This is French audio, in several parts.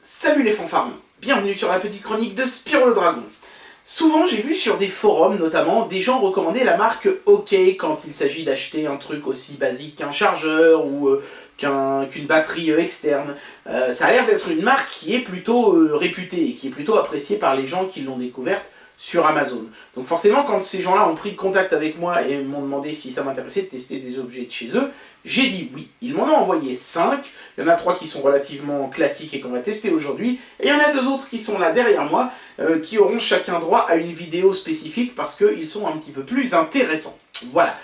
Salut les fanfarons, bienvenue sur la petite chronique de Spyro le Dragon. Souvent j'ai vu sur des forums notamment des gens recommander la marque OK quand il s'agit d'acheter un truc aussi basique qu'un chargeur ou qu'une batterie externe. Ça a l'air d'être une marque qui est plutôt réputée et qui est plutôt appréciée par les gens qui l'ont découverte sur Amazon. Donc forcément quand ces gens-là ont pris contact avec moi et m'ont demandé si ça m'intéressait de tester des objets de chez eux, j'ai dit oui. Ils m'en ont envoyé 5, il y en a 3 qui sont relativement classiques et qu'on va tester aujourd'hui, et il y en a 2 autres qui sont là derrière moi, qui auront chacun droit à une vidéo spécifique parce qu'ils sont un petit peu plus intéressants. Voilà.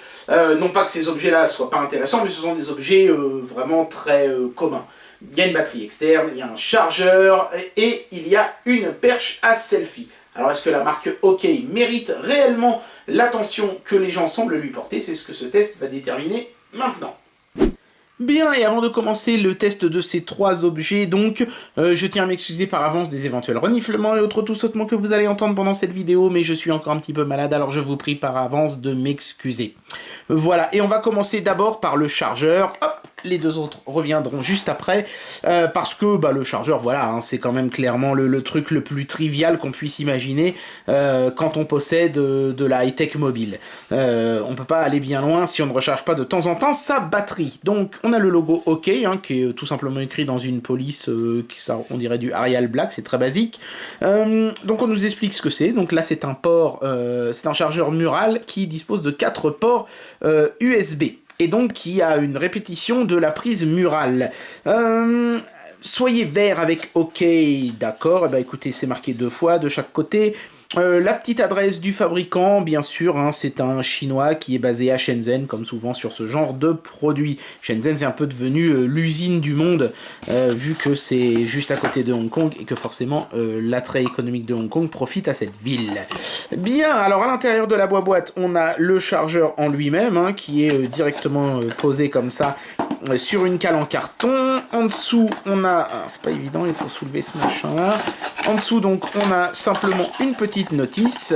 Non pas que ces objets-là soient pas intéressants, mais ce sont des objets vraiment très communs. Il y a une batterie externe, il y a un chargeur, et il y a une perche à selfie. Alors est-ce que la marque OK mérite réellement l'attention que les gens semblent lui porter? C'est ce que ce test va déterminer maintenant. Bien, et avant de commencer le test de ces 3 objets, donc, je tiens à m'excuser par avance des éventuels reniflements et autres tout sautements que vous allez entendre pendant cette vidéo, mais je suis encore un petit peu malade, alors je vous prie par avance de m'excuser. Voilà, et on va commencer d'abord par le chargeur. Hop, les 2 autres reviendront juste après, parce que le chargeur, voilà, hein, c'est quand même clairement le truc le plus trivial qu'on puisse imaginer quand on possède de la high-tech mobile. On peut pas aller bien loin si on ne recharge pas de temps en temps sa batterie. Donc on a le logo OK, hein, qui est tout simplement écrit dans une police, on dirait du Arial Black, c'est très basique. Donc on nous explique ce que c'est. Donc là c'est un port, c'est un chargeur mural qui dispose de 4 ports USB. Et donc qui a une répétition de la prise murale. Soyez vert avec OK, d'accord, et écoutez, c'est marqué 2 fois de chaque côté. La petite adresse du fabricant, bien sûr, hein, c'est un chinois qui est basé à Shenzhen, comme souvent sur ce genre de produit. Shenzhen, c'est un peu devenu l'usine du monde, vu que c'est juste à côté de Hong Kong, et que forcément, l'attrait économique de Hong Kong profite à cette ville. Bien, alors à l'intérieur de la boîte, on a le chargeur en lui-même, hein, qui est directement posé comme ça, sur une cale en carton. En dessous, on a... c'est pas évident, il faut soulever ce machin-là. En dessous, donc, on a simplement une petite notice.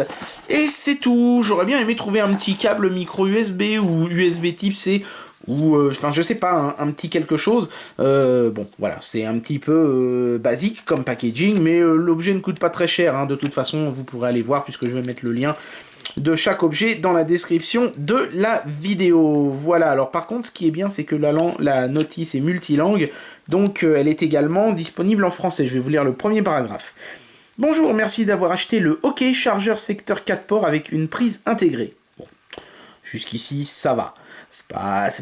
Et c'est tout. J'aurais bien aimé trouver un petit câble micro USB ou USB type C, ou, enfin, je sais pas, un petit quelque chose. Bon, voilà, c'est un petit peu basique comme packaging, mais l'objet ne coûte pas très cher, hein. De toute façon, vous pourrez aller voir, puisque je vais mettre le lien de chaque objet dans la description de la vidéo. Voilà, alors par contre, ce qui est bien, c'est que la notice est multilangue, donc elle est également disponible en français. Je vais vous lire le premier paragraphe. Bonjour, merci d'avoir acheté le OK chargeur secteur 4 ports avec une prise intégrée. Bon, jusqu'ici, ça va. C'est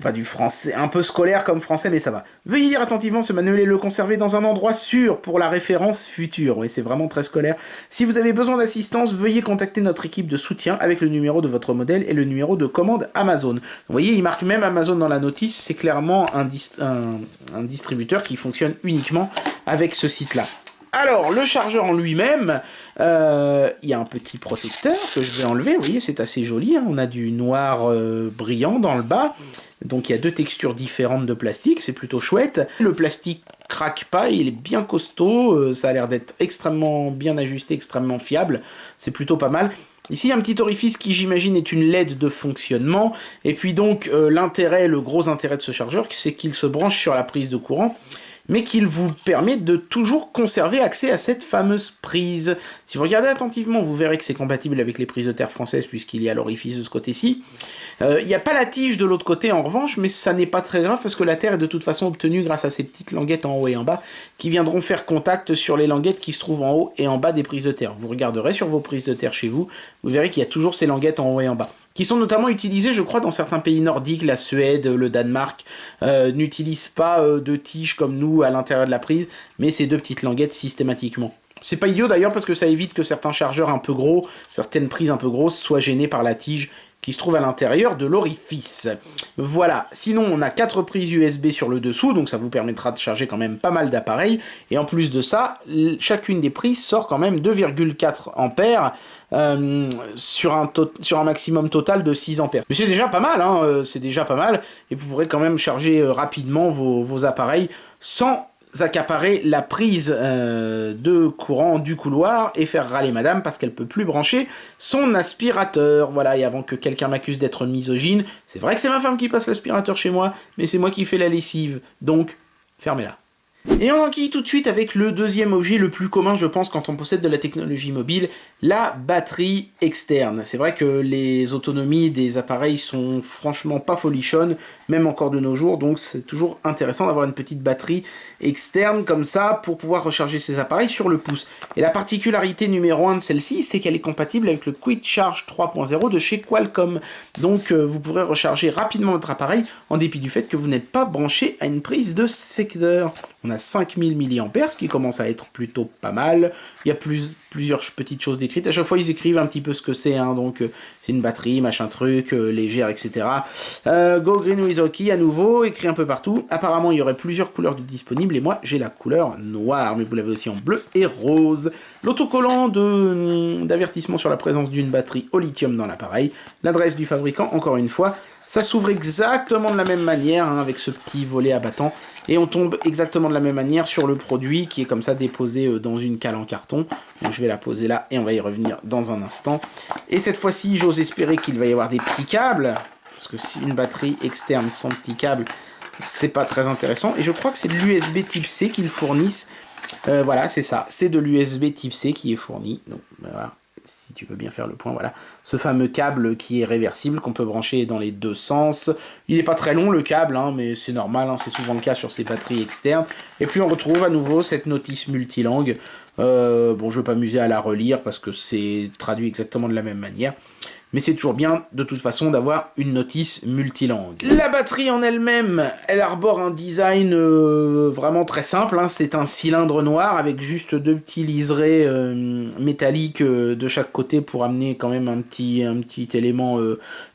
pas du français, un peu scolaire comme français, mais ça va. Veuillez lire attentivement ce manuel et le conserver dans un endroit sûr pour la référence future. Oui, c'est vraiment très scolaire. Si vous avez besoin d'assistance, veuillez contacter notre équipe de soutien avec le numéro de votre modèle et le numéro de commande Amazon. Vous voyez, il marque même Amazon dans la notice, c'est clairement un distributeur qui fonctionne uniquement avec ce site-là. Alors, le chargeur en lui-même, il y a un petit protecteur que je vais enlever. Vous voyez, c'est assez joli, hein. On a du noir brillant dans le bas. Donc, il y a 2 textures différentes de plastique. C'est plutôt chouette. Le plastique craque pas, il est bien costaud. Ça a l'air d'être extrêmement bien ajusté, extrêmement fiable. C'est plutôt pas mal. Ici, il y a un petit orifice qui, j'imagine, est une LED de fonctionnement. Et puis donc, le gros intérêt de ce chargeur, c'est qu'il se branche sur la prise de courant, mais qu'il vous permet de toujours conserver accès à cette fameuse prise. Si vous regardez attentivement, vous verrez que c'est compatible avec les prises de terre françaises, puisqu'il y a l'orifice de ce côté-ci. Il n'y a pas la tige de l'autre côté en revanche, mais ça n'est pas très grave, parce que la terre est de toute façon obtenue grâce à ces petites languettes en haut et en bas, qui viendront faire contact sur les languettes qui se trouvent en haut et en bas des prises de terre. Vous regarderez sur vos prises de terre chez vous, vous verrez qu'il y a toujours ces languettes en haut et en bas, qui sont notamment utilisées, je crois, dans certains pays nordiques. La Suède, le Danemark n'utilisent pas de tige comme nous à l'intérieur de la prise, mais ces 2 petites languettes systématiquement. C'est pas idiot d'ailleurs, parce que ça évite que certains chargeurs un peu gros, certaines prises un peu grosses, soient gênées par la tige qui se trouve à l'intérieur de l'orifice. Voilà, sinon on a 4 prises USB sur le dessous, donc ça vous permettra de charger quand même pas mal d'appareils, et en plus de ça, chacune des prises sort quand même 2,4 ampères, sur un maximum total de 6 ampères. Mais c'est déjà pas mal, hein, c'est déjà pas mal, et vous pourrez quand même charger rapidement vos appareils sans accaparer la prise de courant du couloir et faire râler madame parce qu'elle peut plus brancher son aspirateur. Voilà, et avant que quelqu'un m'accuse d'être misogyne, c'est vrai que c'est ma femme qui passe l'aspirateur chez moi, mais c'est moi qui fais la lessive, donc fermez-la. Et on enquille tout de suite avec le deuxième objet le plus commun, je pense, quand on possède de la technologie mobile, la batterie externe. C'est vrai que les autonomies des appareils sont franchement pas folichonnes, même encore de nos jours, donc c'est toujours intéressant d'avoir une petite batterie externe comme ça pour pouvoir recharger ses appareils sur le pouce. Et la particularité numéro 1 de celle-ci, c'est qu'elle est compatible avec le Quick Charge 3.0 de chez Qualcomm. Donc vous pourrez recharger rapidement votre appareil en dépit du fait que vous n'êtes pas branché à une prise de secteur. On a 5000 mAh, ce qui commence à être plutôt pas mal. Il y a plusieurs petites choses décrites. À chaque fois, ils écrivent un petit peu ce que c'est. Hein. Donc, c'est une batterie, machin truc, légère, etc. Go Green with Hockey, à nouveau, écrit un peu partout. Apparemment, il y aurait plusieurs couleurs disponibles. Et moi, j'ai la couleur noire. Mais vous l'avez aussi en bleu et rose. L'autocollant d'avertissement sur la présence d'une batterie au lithium dans l'appareil. L'adresse du fabricant, encore une fois. Ça s'ouvre exactement de la même manière, hein, avec ce petit volet abattant. Et on tombe exactement de la même manière sur le produit qui est comme ça déposé dans une cale en carton. Donc je vais la poser là et on va y revenir dans un instant. Et cette fois-ci, j'ose espérer qu'il va y avoir des petits câbles. Parce que si une batterie externe sans petits câbles, c'est pas très intéressant. Et je crois que c'est de l'USB type C qu'ils fournissent. Voilà, c'est ça. C'est de l'USB type C qui est fourni. Donc voilà. Si tu veux bien faire le point, voilà. Ce fameux câble qui est réversible, qu'on peut brancher dans les deux sens. Il n'est pas très long le câble, hein, mais c'est normal, hein, c'est souvent le cas sur ces batteries externes. Et puis on retrouve à nouveau cette notice multilangue. Bon, je ne vais pas m'amuser à la relire parce que c'est traduit exactement de la même manière. Mais c'est toujours bien, de toute façon, d'avoir une notice multilangue. La batterie en elle-même, elle arbore un design vraiment très simple. Hein. C'est un cylindre noir avec juste deux petits liserés métalliques de chaque côté pour amener quand même un petit élément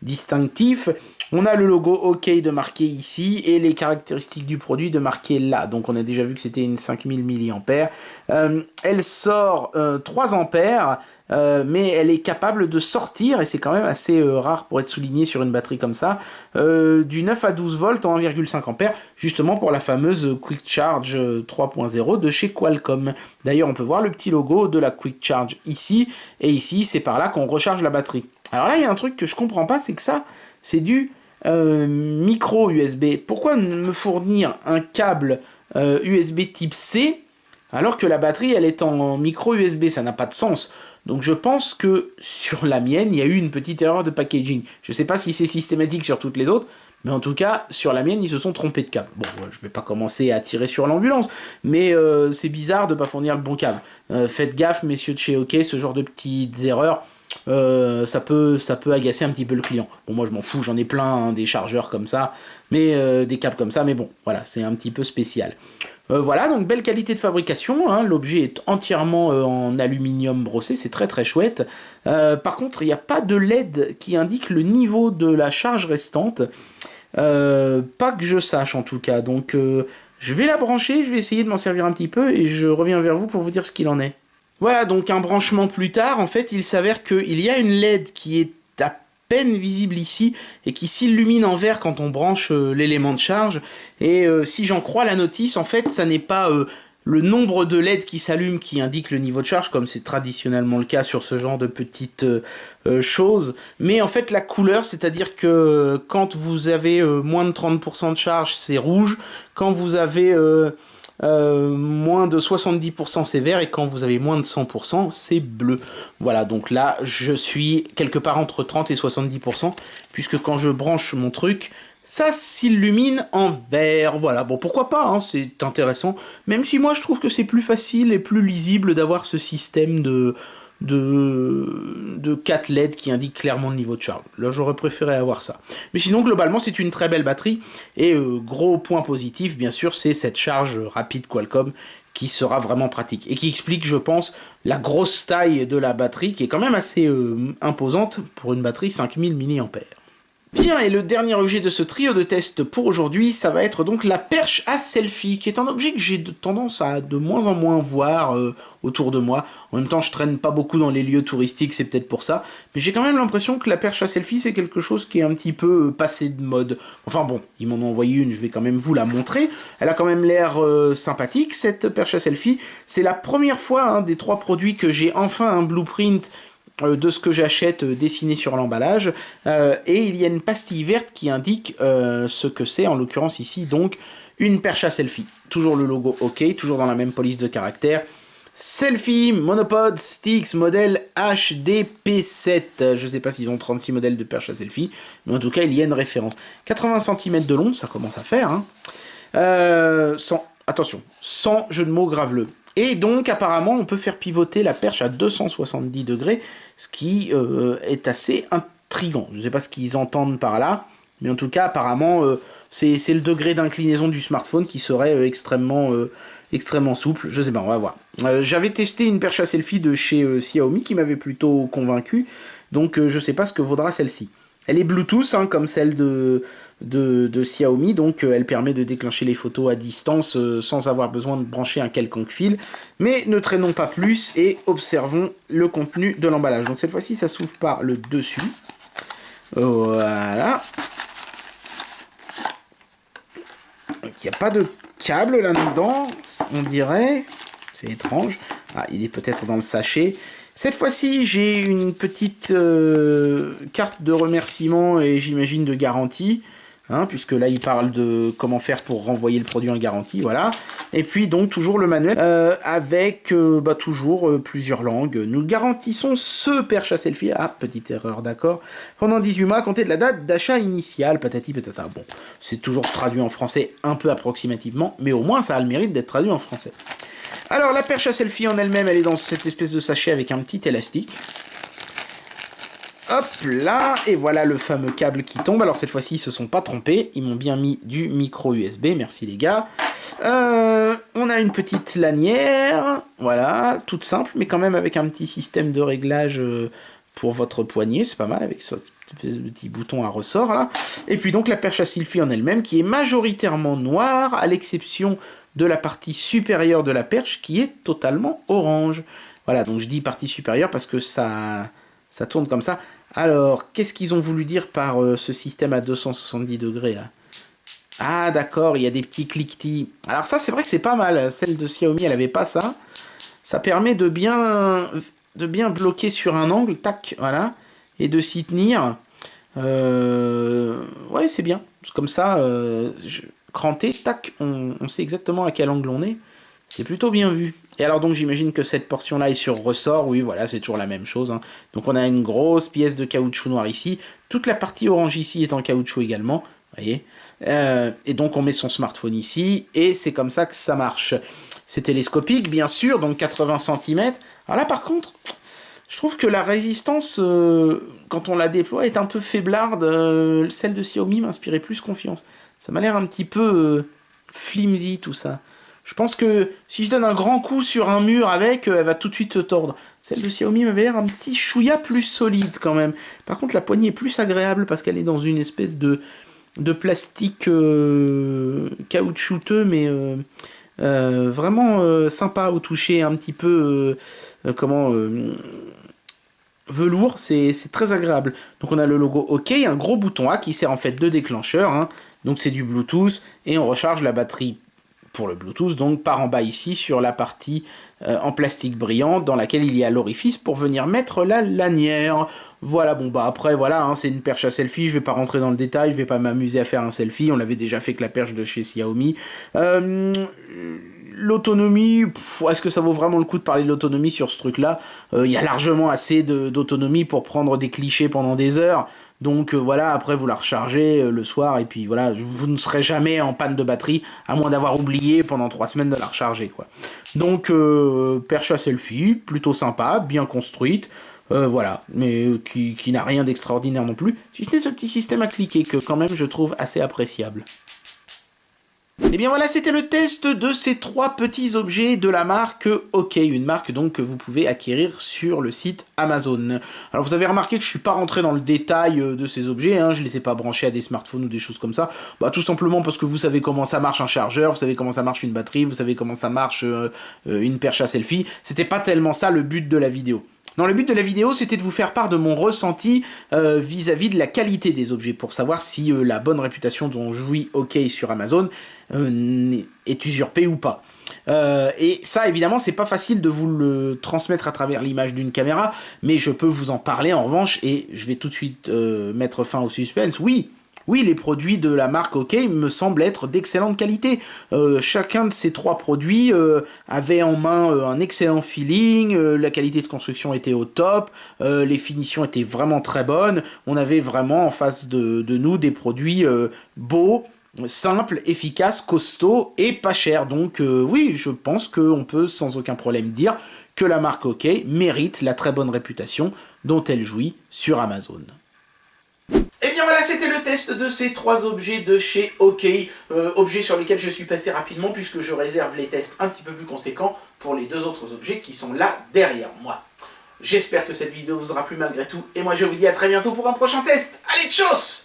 distinctif. On a le logo OK de marqué ici et les caractéristiques du produit de marqué là. Donc on a déjà vu que c'était une 5000 mAh. Elle sort 3 ampères. Mais elle est capable de sortir, et c'est quand même assez rare pour être souligné sur une batterie comme ça, du 9 à 12 volts en 1,5 ampères, justement pour la fameuse Quick Charge 3.0 de chez Qualcomm. D'ailleurs, on peut voir le petit logo de la Quick Charge ici, et ici, c'est par là qu'on recharge la batterie. Alors là, il y a un truc que je comprends pas, c'est que ça, c'est du micro USB. Pourquoi me fournir un câble USB type C alors que la batterie, elle est en micro USB? Ça n'a pas de sens. Donc je pense que sur la mienne, il y a eu une petite erreur de packaging. Je ne sais pas si c'est systématique sur toutes les autres, mais en tout cas, sur la mienne, ils se sont trompés de câble. Bon, je ne vais pas commencer à tirer sur l'ambulance, mais c'est bizarre de ne pas fournir le bon câble. Faites gaffe, messieurs de chez OK, ce genre de petites erreurs, ça peut agacer un petit peu le client. Bon, moi je m'en fous, j'en ai plein, hein, des chargeurs comme ça, mais des câbles comme ça, mais bon, voilà, c'est un petit peu spécial. Voilà, donc belle qualité de fabrication, hein, l'objet est entièrement en aluminium brossé, c'est très très chouette. Par contre, il n'y a pas de LED qui indique le niveau de la charge restante, pas que je sache en tout cas, donc je vais la brancher, je vais essayer de m'en servir un petit peu et je reviens vers vous pour vous dire ce qu'il en est. Voilà, donc un branchement plus tard, en fait, il s'avère qu'il y a une LED qui est à peine visible ici et qui s'illumine en vert quand on branche l'élément de charge. Et si j'en crois la notice, en fait, ça n'est pas le nombre de LED qui s'allument qui indique le niveau de charge, comme c'est traditionnellement le cas sur ce genre de petites choses, mais en fait la couleur, c'est-à-dire que quand vous avez moins de 30% de charge, c'est rouge, quand vous avez moins de 70% c'est vert, et quand vous avez moins de 100% c'est bleu. Voilà, donc là je suis quelque part entre 30 et 70%, puisque quand je branche mon truc, ça s'illumine en vert. Voilà, bon pourquoi pas, hein, c'est intéressant, même si moi je trouve que c'est plus facile et plus lisible d'avoir ce système de 4 LED qui indiquent clairement le niveau de charge. Là j'aurais préféré avoir ça. Mais sinon globalement c'est une très belle batterie, et gros point positif bien sûr, c'est cette charge rapide Qualcomm qui sera vraiment pratique, et qui explique je pense la grosse taille de la batterie qui est quand même assez imposante pour une batterie 5000 mAh. Bien, et le dernier objet de ce trio de tests pour aujourd'hui, ça va être donc la perche à selfie, qui est un objet que j'ai tendance à de moins en moins voir autour de moi. En même temps, je traîne pas beaucoup dans les lieux touristiques, c'est peut-être pour ça, mais j'ai quand même l'impression que la perche à selfie, c'est quelque chose qui est un petit peu passé de mode. Enfin bon, ils m'en ont envoyé une, je vais quand même vous la montrer. Elle a quand même l'air sympathique, cette perche à selfie. C'est la première fois, hein, des 3 produits que j'ai enfin un blueprint de ce que j'achète dessiné sur l'emballage, et il y a une pastille verte qui indique ce que c'est, en l'occurrence ici, donc une perche à selfie. Toujours le logo OK, toujours dans la même police de caractère. Selfie Monopod Stix modèle HDP7. Je sais pas s'ils ont 36 modèles de perche à selfie, mais en tout cas il y a une référence. 80 cm de long, ça commence à faire. Hein. Sans jeu de mots graveleux. Et donc apparemment on peut faire pivoter la perche à 270 degrés, ce qui est assez intriguant. Je ne sais pas ce qu'ils entendent par là, mais en tout cas apparemment c'est le degré d'inclinaison du smartphone qui serait extrêmement souple. Je sais pas, on va voir. J'avais testé une perche à selfie de chez Xiaomi qui m'avait plutôt convaincu, donc je sais pas ce que vaudra celle-ci. Elle est Bluetooth, hein, comme celle de Xiaomi, donc elle permet de déclencher les photos à distance sans avoir besoin de brancher un quelconque fil. Mais ne traînons pas plus et observons le contenu de l'emballage. Donc cette fois-ci, ça s'ouvre par le dessus. Voilà. Donc il n'y a pas de câble là-dedans, on dirait. C'est étrange. Ah, il est peut-être dans le sachet. Cette fois-ci, j'ai une petite carte de remerciement et j'imagine de garantie, hein, puisque là, il parle de comment faire pour renvoyer le produit en garantie, voilà. Et puis, donc, toujours le manuel avec toujours plusieurs langues. Nous garantissons ce perche à selfie, ah, petite erreur, d'accord, pendant 18 mois à compter de la date d'achat initiale, patati patata. Bon, c'est toujours traduit en français un peu approximativement, mais au moins, ça a le mérite d'être traduit en français. Alors, la perche à selfie en elle-même, elle est dans cette espèce de sachet avec un petit élastique. Hop là, et voilà le fameux câble qui tombe. Alors cette fois-ci, ils se sont pas trompés, ils m'ont bien mis du micro USB, merci les gars. On a une petite lanière, voilà, toute simple, mais quand même avec un petit système de réglage pour votre poignet, c'est pas mal, avec ce petit bouton à ressort là. Et puis donc la perche à selfie en elle-même, qui est majoritairement noire, à l'exception de la partie supérieure de la perche, qui est totalement orange. Voilà, donc je dis partie supérieure parce que ça tourne comme ça. Alors, qu'est-ce qu'ils ont voulu dire par ce système à 270 degrés, là? Ah, d'accord, il y a des petits cliquetis. Alors ça, c'est vrai que c'est pas mal. Celle de Xiaomi, elle avait pas ça. Ça permet de bien bloquer sur un angle, tac, voilà, et de s'y tenir. Ouais, c'est bien. Comme ça, cranté, tac, on sait exactement à quel angle on est. C'est plutôt bien vu. Et alors donc j'imagine que cette portion-là est sur ressort. Oui, voilà, c'est toujours la même chose. Hein. Donc on a une grosse pièce de caoutchouc noir ici. Toute la partie orange ici est en caoutchouc également. Vous voyez. Et donc on met son smartphone ici. Et c'est comme ça que ça marche. C'est télescopique, bien sûr, donc 80 cm. Alors là, par contre, je trouve que la résistance, quand on la déploie, est un peu faiblarde. Celle de Xiaomi m'inspirait plus confiance. Ça m'a l'air un petit peu flimsy, tout ça. Je pense que si je donne un grand coup sur un mur avec, elle va tout de suite se tordre. Celle de Xiaomi m'avait l'air un petit chouïa plus solide quand même. Par contre, la poignée est plus agréable parce qu'elle est dans une espèce de plastique caoutchouteux, mais vraiment sympa au toucher, un petit peu velours, c'est très agréable. Donc on a le logo OK, un gros bouton A qui sert en fait de déclencheur. Hein. Donc c'est du Bluetooth et on recharge la batterie pour le Bluetooth, donc par en bas ici sur la partie en plastique brillant dans laquelle il y a l'orifice pour venir mettre la lanière. Voilà, bon bah après voilà, hein, c'est une perche à selfie, je vais pas rentrer dans le détail, je vais pas m'amuser à faire un selfie, on l'avait déjà fait avec la perche de chez Xiaomi. L'autonomie, est-ce que ça vaut vraiment le coup de parler de l'autonomie sur ce truc-là? Il y a largement assez d'autonomie pour prendre des clichés pendant des heures. Donc voilà, après vous la rechargez le soir et puis voilà, vous ne serez jamais en panne de batterie à moins d'avoir oublié pendant 3 semaines de la recharger quoi. Donc perche à selfie, plutôt sympa, bien construite, voilà, mais qui n'a rien d'extraordinaire non plus, si ce n'est ce petit système à cliquer que quand même je trouve assez appréciable. Et bien voilà, c'était le test de ces 3 petits objets de la marque OK, une marque donc que vous pouvez acquérir sur le site Amazon. Alors vous avez remarqué que je suis pas rentré dans le détail de ces objets, hein, je les ai pas branchés à des smartphones ou des choses comme ça, bah tout simplement parce que vous savez comment ça marche un chargeur, vous savez comment ça marche une batterie, vous savez comment ça marche une perche à selfie, c'était pas tellement ça le but de la vidéo. Non, le but de la vidéo, c'était de vous faire part de mon ressenti vis-à-vis de la qualité des objets, pour savoir si la bonne réputation dont jouit OK sur Amazon est usurpée ou pas. Et ça, évidemment, c'est pas facile de vous le transmettre à travers l'image d'une caméra, mais je peux vous en parler en revanche, et je vais tout de suite mettre fin au suspense. Oui, oui, les produits de la marque OK me semblent être d'excellente qualité. Chacun de ces trois produits avait en main un excellent feeling, la qualité de construction était au top, les finitions étaient vraiment très bonnes. On avait vraiment en face de nous des produits beaux, simple, efficace, costaud et pas cher. Donc oui, je pense qu'on peut sans aucun problème dire que la marque OK mérite la très bonne réputation dont elle jouit sur Amazon. Et bien voilà, c'était le test de ces trois objets de chez OK, objets sur lesquels je suis passé rapidement puisque je réserve les tests un petit peu plus conséquents pour les deux autres objets qui sont là derrière moi. J'espère que cette vidéo vous aura plu malgré tout, et moi je vous dis à très bientôt pour un prochain test. Allez, tchuss!